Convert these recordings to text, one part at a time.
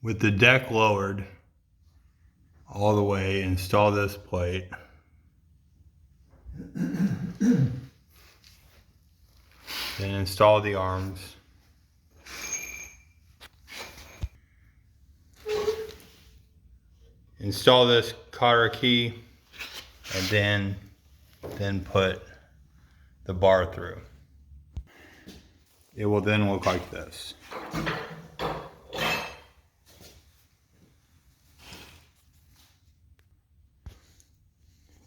With the deck lowered all the way, install this plate. Then install the arms. Install this cotter key and then put the bar through. It will then look like this.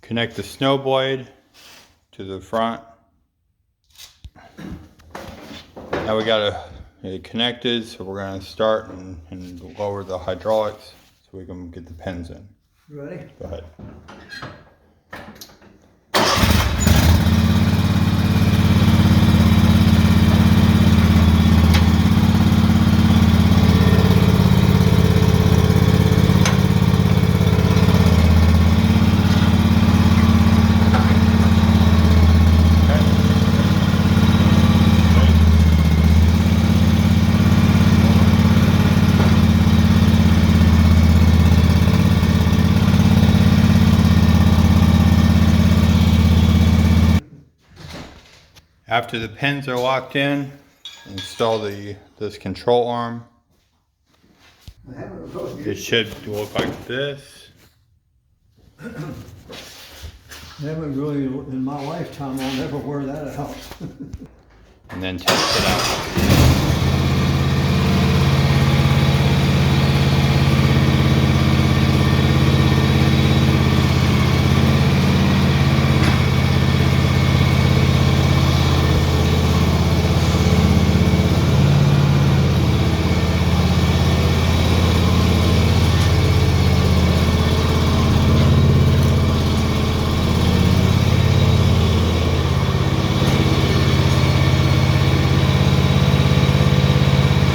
Connect the snow blade to the front. Now we got it connected, so we're going to start and lower the hydraulics so we can get the pins in. You ready? Go ahead. After the pins are locked in, install this control arm. It should look like this. Never really, in my lifetime, I'll never wear that out. And then test it out.